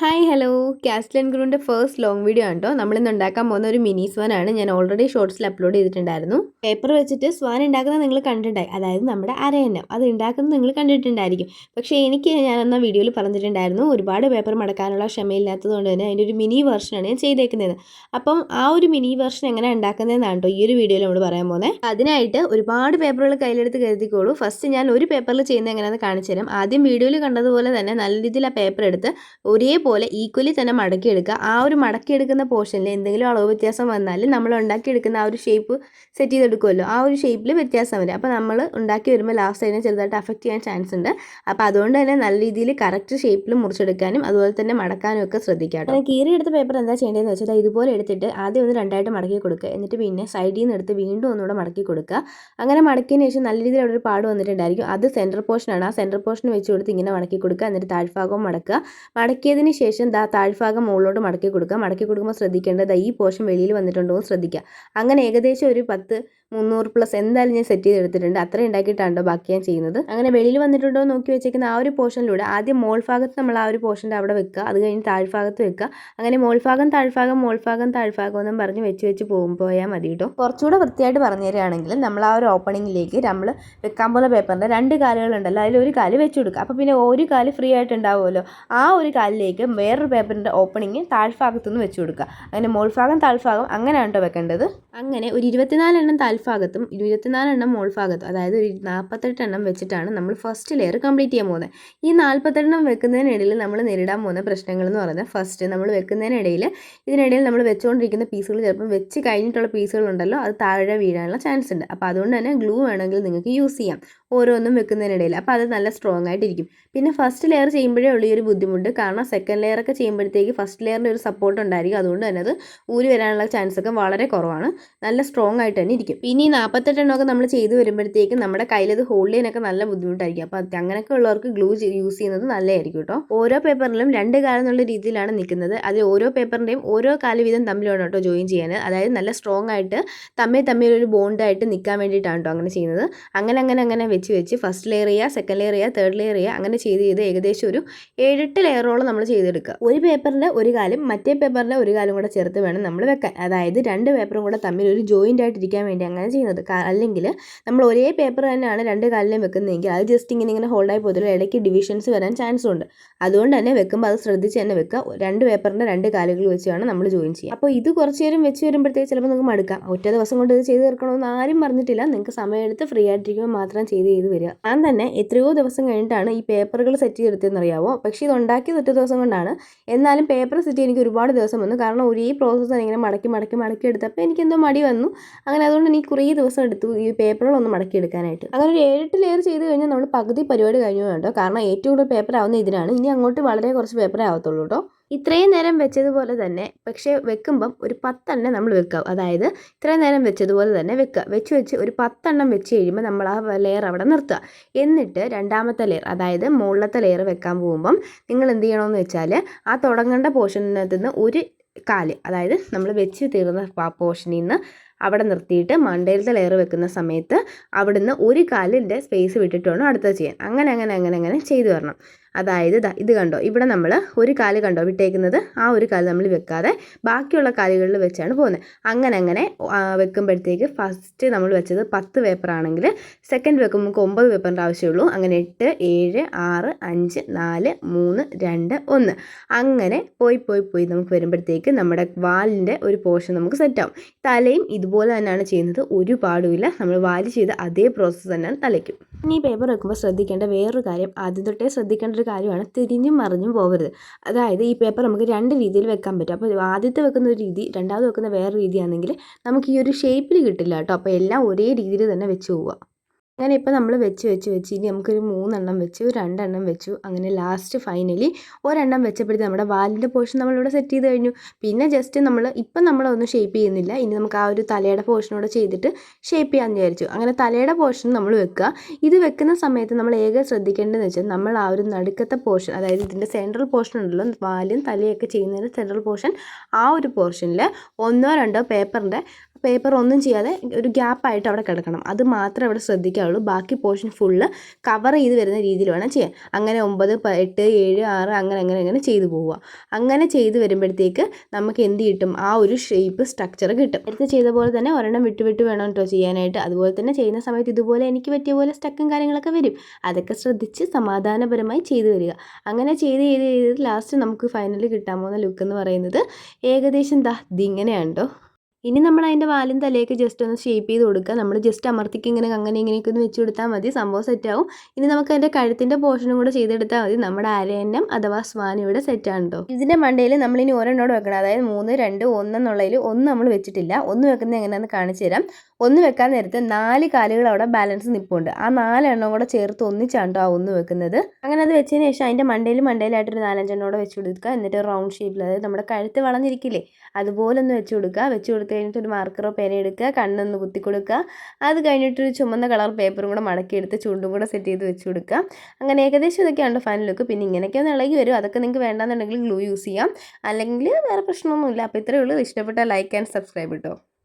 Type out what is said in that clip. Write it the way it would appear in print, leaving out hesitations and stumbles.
Hi hello castle and ഗ്രൂവിൻ്റെ first long video ആണ് കേട്ടോ. നമ്മളിന്ന് ഉണ്ടാക്കാൻ പോകുന്ന ഒരു മിനി സ്വാനാണ്. ഞാൻ ഓൾറെഡി ഷോർട്സിൽ അപ്ലോഡ് ചെയ്തിട്ടുണ്ടായിരുന്നു. പേപ്പർ വെച്ചിട്ട് സ്വാൻ ഉണ്ടാക്കുന്നത് നിങ്ങൾ കണ്ടിട്ടുണ്ടായി, അതായത് നമ്മുടെ അരയന്നം അത് ഉണ്ടാക്കുന്നത് നിങ്ങൾ കണ്ടിട്ടുണ്ടായിരിക്കും. പക്ഷേ ഞാനെന്ന വീഡിയോയിൽ പറഞ്ഞിട്ടുണ്ടായിരുന്നു ഒരുപാട് പേപ്പർ മടക്കാനുള്ള ക്ഷമയില്ലാത്തത് കൊണ്ട് തന്നെ അതിൻ്റെ ഒരു മിനി വെർഷനാണ് ഞാൻ ചെയ്തേക്കുന്നത്. അപ്പം ആ ഒരു മിനി വെർഷൻ എങ്ങനെ ഉണ്ടാക്കുന്നതെന്നാണ് കേട്ടോ ഈ ഒരു വീഡിയോയിൽ നമ്മൾ പറയാൻ പോകുന്നത്. അതിനായിട്ട് ഒരുപാട് പേപ്പറുകൾ കയ്യിലെടുത്ത് കരുതിക്കോളൂ. ഫസ്റ്റ് ഞാൻ ഒരു പേപ്പറിൽ ചെയ്യുന്നത് എങ്ങനെയാണെന്ന് കാണിച്ചു തരാം. ആദ്യം വീഡിയോയിൽ കണ്ടതുപോലെ തന്നെ നല്ല രീതിയിൽ ആ പേപ്പർ എടുത്ത് ഒരേപോലെ ഈക്വലി തന്നെ മടക്കിയെടുക്കുക. ആ ഒരു മടക്കിയെടുക്കുന്ന പോർഷനിൽ എന്തെങ്കിലും അളവ് വ്യത്യാസം വന്നാൽ നമ്മൾ ഉണ്ടാക്കിയെടുക്കുന്ന ആ ഒരു ഷേപ്പ് സെറ്റ് ചെയ്തെടുക്കുമല്ലോ, ആ ഒരു ഷേപ്പിൽ വ്യത്യാസം വരും. അപ്പോൾ നമ്മൾ ഉണ്ടാക്കി വരുമ്പോൾ ലാസ്റ്റ് അതിനെ ചെറുതായിട്ട് അഫക്റ്റ് ചെയ്യാൻ ചാൻസ് ഉണ്ട്. അപ്പോൾ അതുകൊണ്ട് തന്നെ നല്ല രീതിയിൽ കറക്റ്റ് ഷേപ്പിൽ മുറിച്ചെടുക്കാനും അതുപോലെ തന്നെ മടക്കാനും ഒക്കെ ശ്രദ്ധിക്കാം. അങ്ങനെ കീറിയെടുത്ത പേപ്പർ എന്താ ചെയ്യേണ്ടതെന്ന് വെച്ചാൽ ഇതുപോലെ എടുത്തിട്ട് ആദ്യം ഒന്ന് രണ്ടായിട്ട് മടക്കി കൊടുക്കുക. എന്നിട്ട് പിന്നെ സൈഡിൽ നിന്ന് എടുത്ത് വീണ്ടും ഒന്നുകൂടെ മടക്കി കൊടുക്കുക. അങ്ങനെ മടക്കിയതിന് ശേഷം നല്ല രീതിയിൽ അവിടെ ഒരു പാട് വന്നിട്ടുണ്ടായിരിക്കും. അത് സെൻറ്റർ പോർഷനാണ്. ആ സെൻറ്റർ പോർഷൻ വെച്ച് കൊടുത്ത് ഇങ്ങനെ മടക്കി കൊടുക്കുക. എന്നിട്ട് താഴ്ഭാഗവും മടക്കുക. മടക്കിയതിന് ശേഷം താഴ്ഭാഗം മുകളിലോട്ട് മടക്കി കൊടുക്കുക. മടക്കി കൊടുക്കുമ്പോൾ ശ്രദ്ധിക്കേണ്ടത് ഈ പോർഷൻ വെളിയിൽ വന്നിട്ടുണ്ടോ എന്ന് ശ്രദ്ധിക്കുക. അങ്ങനെ ഏകദേശം ഒരു 300+ എന്തായാലും ഞാൻ സെറ്റ് ചെയ്തെടുത്തിട്ടുണ്ട്. അത്രയും ഉണ്ടാക്കിയിട്ടാണ് ബാക്കി ഞാൻ ചെയ്യുന്നത്. അങ്ങനെ വെളിയിൽ വന്നിട്ടുണ്ടോ എന്ന് നോക്കി വെച്ചേക്കുന്ന ആ ഒരു പോർഷനിലൂടെ ആദ്യം മോൾ ഭാഗത്ത് നമ്മൾ ആ ഒരു പോർഷൻ്റെ അവിടെ വെക്കുക. അത് കഴിഞ്ഞ് താഴ്ഭാഗത്ത് വെക്കുക. അങ്ങനെ മോൾഭാഗം താഴ്ഭാഗം എന്നും പറഞ്ഞ് വെച്ച് പോയാൽ മതി കേട്ടോ. കുറച്ചുകൂടെ വൃത്തിയായിട്ട് പറഞ്ഞു തരികയാണെങ്കിൽ നമ്മൾ ആ ഒരു ഓപ്പണിങ്ങിലേക്ക് നമ്മൾ വെക്കാൻ പോലെ പേപ്പറിൻ്റെ 2 കാലുകളുണ്ടല്ലോ, അതിലൊരു കാല് വെച്ച് കൊടുക്കുക. അപ്പോൾ പിന്നെ ഒരു കാല് ഫ്രീ ആയിട്ട് ഉണ്ടാവുമല്ലോ. ആ ഒരു കാലിലേക്ക് വേറൊരു പേപ്പറിൻ്റെ ഓപ്പണിങ് താഴ്ഭാഗത്തുനിന്ന് വെച്ച് കൊടുക്കുക. അങ്ങനെ മോൾഭാഗം താഴ്ഭാഗം അങ്ങനെയാണ് കേട്ടോ വെക്കേണ്ടത്. അങ്ങനെ ഒരു 24 എണ്ണം താഴ്ഭാഗത്തും 24 എണ്ണം മോൾഭാഗത്തും, അതായത് ഒരു 48 എണ്ണം വെച്ചിട്ടാണ് നമ്മൾ ഫസ്റ്റ് ലെയർ കംപ്ലീറ്റ് ചെയ്യാൻ പോകുന്നത്. ഈ 48 എണ്ണം വെക്കുന്നതിനിടയിൽ നമ്മൾ നേരിടാൻ പോകുന്ന പ്രശ്നങ്ങൾ എന്ന് പറയുന്നത്, ഫസ്റ്റ് നമ്മൾ ഇതിനിടയിൽ നമ്മൾ വെച്ചുകൊണ്ടിരിക്കുന്ന പീസുകൾ ചിലപ്പോൾ വെച്ച് കഴിഞ്ഞിട്ടുള്ള പീസുകളുണ്ടല്ലോ, അത് താഴെ വീഴാനുള്ള ചാൻസ് ഉണ്ട്. അപ്പോൾ അതുകൊണ്ട് തന്നെ ഗ്ലൂ വേണമെങ്കിൽ നിങ്ങൾക്ക് യൂസ് ചെയ്യാം ഓരോന്നും വെക്കുന്നതിനിടയിൽ. അപ്പോൾ അത് നല്ല സ്ട്രോങ് ആയിട്ടിരിക്കും. പിന്നെ ഫസ്റ്റ് ലെയർ ചെയ്യുമ്പോഴേ ഉള്ള ഈ ഒരു ബുദ്ധിമുട്ട്, കാരണം സെക്കൻഡ് ലെയർ ഒക്കെ ചെയ്യുമ്പോഴത്തേക്ക് ഫസ്റ്റ് ലെയറിൻ്റെ ഒരു സപ്പോർട്ട് ഉണ്ടായിരിക്കും. അതുകൊണ്ട് തന്നെ അത് ഊരി വരാനുള്ള ചാൻസ് ഒക്കെ വളരെ കുറവാണ്. നല്ല സ്ട്രോങ് ആയിട്ട് തന്നെ ഇരിക്കും. പിന്നെ ഈ 48 എണ്ണമൊക്കെ നമ്മൾ ചെയ്ത് വരുമ്പോഴത്തേക്ക് നമ്മുടെ കയ്യിൽ അത് ഹോൾഡ് ചെയ്യാനൊക്കെ നല്ല ബുദ്ധിമുട്ടായിരിക്കും. അപ്പോൾ അങ്ങനെയൊക്കെ ഉള്ളവർക്ക് ഗ്ലൂ യൂസ് ചെയ്യുന്നത് നല്ലതായിരിക്കും കേട്ടോ. ഓരോ പേപ്പറിലും 2 കാലം എന്നുള്ള രീതിയിലാണ് നിൽക്കുന്നത്. അത് ഓരോ പേപ്പറിൻ്റെയും ഓരോ കാല് വീതം തമ്മിലാണ് കേട്ടോ ജോയിൻ ചെയ്യാൻ. അതായത് നല്ല സ്ട്രോങ് ആയിട്ട് തമ്മിൽ ഒരു ബോണ്ടായിട്ട് നിൽക്കാൻ വേണ്ടിയിട്ടാണ് കേട്ടോ അങ്ങനെ ചെയ്യുന്നത്. അങ്ങനെ വെച്ച് ഫസ്റ്റ് ലെയർ ചെയ്യുക, സെക്കൻഡ് ലെയർ ചെയ്യുക, തേർഡ് ലെയർ ചെയ്യുക, അങ്ങനെ ചെയ്ത് ഏകദേശം ഒരു 7-8 ലെയറോളം നമ്മൾ ചെയ്തെടുക്കുക. ഒരു പേപ്പറിൻ്റെ ഒരു കാലും മറ്റേ പേപ്പറിൻ്റെ ഒരു കാലും കൂടെ ചേർത്ത് വേണം നമ്മൾ വെക്കാൻ. അതായത് 2 പേപ്പറും കൂടെ തമ്മിൽ ഒരു ജോയിൻ്റ് ആയിട്ടിരിക്കാൻ വേണ്ടി അങ്ങനെ ചെയ്യുന്നത്. അല്ലെങ്കിൽ നമ്മൾ ഒരേ പേപ്പർ തന്നെയാണ് 2 കാലിലും വെക്കുന്നതെങ്കിൽ അത് ജസ്റ്റ് ഇങ്ങനെ ഹോൾഡായി പോകത്തില്ല, ഇടയ്ക്ക് ഡിവിഷൻസ് വരാൻ ചാൻസും ഉണ്ട്. അതുകൊണ്ട് തന്നെ വെക്കുമ്പോൾ അത് ശ്രദ്ധിച്ച് തന്നെ വെക്കുക. 2 പേപ്പറിൻ്റെ 2 കാലുകൾ വെച്ച് വേണം നമ്മൾ ജോയിൻ ചെയ്യുക. അപ്പോൾ ഇത് കുറച്ച് നേരം വെച്ച് വരുമ്പോഴത്തേക്ക് ചിലപ്പോൾ നിങ്ങൾക്ക് മടുക്കാം. ഒറ്റ ദിവസം കൊണ്ട് ഇത് ചെയ്ത് തീർക്കണമെന്ന് ആരും പറഞ്ഞിട്ടില്ല. നിങ്ങൾക്ക് സമയമെടുത്ത് ഫ്രീ ആയിട്ടിരിക്കുമ്പോൾ മാത്രം ചെയ്ത് വരിക. ഞാൻ തന്നെ എത്രയോ ദിവസം കഴിഞ്ഞിട്ടാണ് ഈ പേപ്പറുകൾ സെറ്റ് ചെയ്തെടുത്തതെന്നറിയാവോ. പക്ഷേ ഇത് ഉണ്ടാക്കിയത് ഒറ്റ ദിവസം കൊണ്ടാണ്. എന്നാലും പേപ്പർ സെറ്റ് ചെയ്യാൻ എനിക്ക് ഒരുപാട് ദിവസം വന്നു. കാരണം ഒരേ പ്രോസസ്സ് ഇങ്ങനെ മടക്കി എടുത്തപ്പോൾ എനിക്കെന്തോ മടി വന്നു. അങ്ങനെ അതുകൊണ്ട് എനിക്ക് കുറേ ദിവസം എടുത്തു ഈ പേപ്പറുകളൊന്ന് മടക്കിയെടുക്കാനായിട്ട്. അങ്ങനെ ഒരു 7-8 ലെയർ ചെയ്ത് കഴിഞ്ഞാൽ നമ്മൾ പകുതി പരിപാടി കഴിഞ്ഞു കേട്ടോ. കാരണം ഏറ്റവും കൂടുതൽ പേപ്പർ ആവുന്ന ഇതിനാണ്. ഇനി അങ്ങോട്ട് വളരെ കുറച്ച് പേപ്പറേ ആവത്തുള്ളൂ കേട്ടോ. ഇത്രയും നേരം വെച്ചതുപോലെ തന്നെ, പക്ഷേ വെക്കുമ്പം ഒരു 10 എണ്ണം നമ്മൾ വെക്കുക. അതായത് ഇത്രയും നേരം വെച്ചതുപോലെ തന്നെ വെക്കുക. വെച്ച് ഒരു 10 എണ്ണം വെച്ച് കഴിയുമ്പോൾ നമ്മൾ ആ ലെയർ അവിടെ നിർത്തുക. എന്നിട്ട് രണ്ടാമത്തെ ലെയർ, അതായത് മുകളിലത്തെ ലെയർ വെക്കാൻ പോകുമ്പം നിങ്ങൾ എന്ത് ചെയ്യണമെന്ന് വെച്ചാൽ ആ തുടങ്ങേണ്ട പോർഷനകത്ത് നിന്ന് ഒരു കാല്, അതായത് നമ്മൾ വെച്ച് തീർന്ന പോർഷനിൽ നിന്ന് അവിടെ നിർത്തിയിട്ട് മണ്ടയിലത്തെ ലെയർ വെക്കുന്ന സമയത്ത് അവിടുന്ന് ഒരു കാലിൻ്റെ സ്പേസ് വിട്ടിട്ട് വേണം അടുത്തത് ചെയ്യാൻ. അങ്ങനെ ചെയ്തു വരണം. അതായത് ഇത് കണ്ടോ, ഇവിടെ നമ്മൾ ഒരു കാല് കണ്ടോ വിട്ടേക്കുന്നത്, ആ ഒരു കാല് നമ്മൾ വെക്കാതെ ബാക്കിയുള്ള കാലുകളിൽ വെച്ചാണ് പോകുന്നത്. അങ്ങനെ വെക്കുമ്പോഴത്തേക്ക് ഫസ്റ്റ് നമ്മൾ വെച്ചത് 10 പേപ്പർ ആണെങ്കിൽ സെക്കൻഡ് വെക്കുമ്പോൾ നമുക്ക് 9 പേപ്പറിൻ്റെ ആവശ്യമുള്ളൂ. അങ്ങനെ 8, 7, 6, 5, 4, 3, 2, 1 അങ്ങനെ പോയി നമുക്ക് വരുമ്പോഴത്തേക്ക് നമ്മുടെ വാലിൻ്റെ ഒരു പോർഷൻ നമുക്ക് സെറ്റാവും. തലയും ഇതുപോലെ തന്നെയാണ് ചെയ്യുന്നത്, ഒരു പാടുമില്ല. നമ്മൾ വാല് ചെയ്ത അതേ പ്രോസസ്സ് തന്നെയാണ് തലയ്ക്കും. ഇനി ഈ പേപ്പർ വെക്കുമ്പോൾ ശ്രദ്ധിക്കേണ്ട വേറൊരു കാര്യം, ആദ്യം തൊട്ടേ ശ്രദ്ധിക്കേണ്ട ഒരു കാര്യമാണ്, തിരിഞ്ഞും മറിഞ്ഞും പോകരുത്. അതായത് ഈ പേപ്പർ നമുക്ക് 2 രീതിയിൽ വെക്കാൻ പറ്റും. അപ്പോൾ ആദ്യത്തെ വെക്കുന്ന ഒരു രീതി, രണ്ടാമത് വെക്കുന്ന വേറെ രീതിയാണെങ്കിൽ നമുക്ക് ഈ ഒരു ഷേപ്പിൽ കിട്ടില്ല കേട്ടോ. അപ്പോൾ എല്ലാം ഒരേ രീതിയിൽ തന്നെ വെച്ച് പോവുക. അങ്ങനെ ഇപ്പോൾ നമ്മൾ വെച്ച് ഇനി നമുക്കൊരു 3 എണ്ണം വെച്ചു, 2 എണ്ണം വെച്ചു. അങ്ങനെ ലാസ്റ്റ് ഫൈനലി ഒരെണ്ണം വെച്ചപ്പോഴത്തേക്ക് നമ്മുടെ വാലിൻ്റെ പോർഷൻ നമ്മളിവിടെ സെറ്റ് ചെയ്ത് കഴിഞ്ഞു. പിന്നെ ജസ്റ്റ് നമ്മളൊന്നും ഷേപ്പ് ചെയ്യുന്നില്ല. ഇനി നമുക്ക് ആ ഒരു തലയുടെ പോർഷനോടെ ചെയ്തിട്ട് ഷേപ്പ് ചെയ്യാമെന്ന് വിചാരിച്ചു. അങ്ങനെ തലയുടെ പോർഷൻ നമ്മൾ വെക്കുക. ഇത് വെക്കുന്ന സമയത്ത് നമ്മൾ ശ്രദ്ധിക്കേണ്ടതെന്ന് വെച്ചാൽ നമ്മൾ ആ ഒരു നടുക്കത്തെ പോർഷൻ, അതായത് ഇതിൻ്റെ സെൻട്രൽ പോർഷൻ ഉണ്ടല്ലോ, വാലും തലയൊക്കെ ചെയ്യുന്നതിന് സെൻട്രൽ പോർഷൻ, ആ ഒരു പോർഷനിൽ 1-2 പേപ്പറിൻ്റെ പേപ്പർ ഒന്നും ചെയ്യാതെ ഒരു ഗ്യാപ്പായിട്ട് അവിടെ കിടക്കണം. അത് മാത്രമേ അവിടെ ശ്രദ്ധിക്കാവുള്ളൂ. ബാക്കി പോർഷൻ ഫുള്ള് കവർ ചെയ്ത് വരുന്ന രീതിയിൽ വേണം ചെയ്യാൻ. അങ്ങനെ 9, 8, 7, 6 അങ്ങനെ ചെയ്തു പോവുക. അങ്ങനെ ചെയ്ത് വരുമ്പോഴത്തേക്ക് നമുക്ക് എന്ത് കിട്ടും? ആ ഒരു ഷേപ്പ് സ്ട്രക്ചർ കിട്ടും. നേരത്തെ ചെയ്ത പോലെ തന്നെ ഒരെണ്ണം വിട്ട് വേണം കേട്ടോ ചെയ്യാനായിട്ട്. അതുപോലെ തന്നെ ചെയ്യുന്ന സമയത്ത് ഇതുപോലെ എനിക്ക് പറ്റിയ പോലെ സ്റ്റക്കും കാര്യങ്ങളൊക്കെ വരും. അതൊക്കെ ശ്രദ്ധിച്ച് സമാധാനപരമായി ചെയ്തു വരിക. അങ്ങനെ ചെയ്ത് ലാസ്റ്റ് നമുക്ക് ഫൈനലി കിട്ടാൻ പോകുന്ന ലുക്ക് എന്ന് പറയുന്നത് ഏകദേശം ഇതിങ്ങനെയാണ് കേട്ടോ. ഇനി നമ്മൾ അതിൻ്റെ വാലും തലയൊക്കെ ജസ്റ്റ് ഒന്ന് ഷേപ്പ് ചെയ്ത് കൊടുക്കുക. നമ്മൾ ജസ്റ്റ് അമർത്തിക്ക് അങ്ങനെ ഇങ്ങനെയൊക്കെ ഒന്ന് വെച്ച് കൊടുത്താൽ മതി, സംഭവം സെറ്റാവും. ഇനി നമുക്ക് അതിൻ്റെ കഴുത്തിൻ്റെ പോർഷനും കൂടെ ചെയ്തെടുത്താൽ മതി. നമ്മുടെ അരയന്നം അഥവാ സ്വാൻ ഇവിടെ സെറ്റാണ് കേട്ടോ. ഇതിൻ്റെ മണ്ടയിൽ നമ്മളിനി ഒരെണ്ണോട് വെക്കണം. അതായത് 3, 2, 1 എന്നുള്ളതിൽ ഒന്ന് നമ്മൾ വെച്ചിട്ടില്ല. ഒന്ന് വെക്കുന്നത് എങ്ങനെയാണെന്ന് കാണിച്ചു തരാം. ഒന്ന് വെക്കാൻ നേരത്ത് 4 കാലുകൾ അവിടെ ബാലൻസ് നിൽപ്പുണ്ട്. ആ 4 എണ്ണം കൂടെ ചേർത്ത് ഒന്നിച്ചാണ് കേട്ടോ ആ ഒന്ന് വെക്കുന്നത്. അങ്ങനെ അത് വെച്ചതിന് ശേഷം അതിൻ്റെ മണ്ടയിലായിട്ടൊരു 4-5 എണ്ണം കൂടെ വെച്ച് കൊടുക്കുക. എന്നിട്ട് റൗണ്ട് ഷേപ്പിൽ, അതായത് നമ്മുടെ കഴുത്ത് വളഞ്ഞിരിക്കില്ലേ അതുപോലെ ഒന്ന് വെച്ച് കൊടുക്കുക. വെച്ച് കൊടുത്ത് കഴിഞ്ഞിട്ട് ഒരു മാർക്കറോ പേന എടുക്കുക, കണ്ണൊന്ന് കുത്തി കൊടുക്കുക. അത് കഴിഞ്ഞിട്ടൊരു ചുമന്ന കളർ പേപ്പറും കൂടെ മടക്കിയെടുത്ത് ചുണ്ടും കൂടെ സെറ്റ് ചെയ്ത് വെച്ച് കൊടുക്കുക. അങ്ങനെ ഏകദേശം ഇതൊക്കെയാണ് ഫൈനൽ ലുക്ക്. പിന്നെ ഇങ്ങനെയൊക്കെ ഒന്ന് ഇളകി വരും. അതൊക്കെ നിങ്ങൾക്ക് വേണ്ടാന്നുണ്ടെങ്കിൽ ഗ്ലൂ യൂസ് ചെയ്യാം, അല്ലെങ്കിൽ വേറെ പ്രശ്നമൊന്നുമില്ല. അപ്പോൾ ഇത്രയേ ഉള്ളൂ. ഇഷ്ടപ്പെട്ടാൽ ലൈക്ക് ആൻഡ് സബ്സ്ക്രൈബ് കേട്ടോ.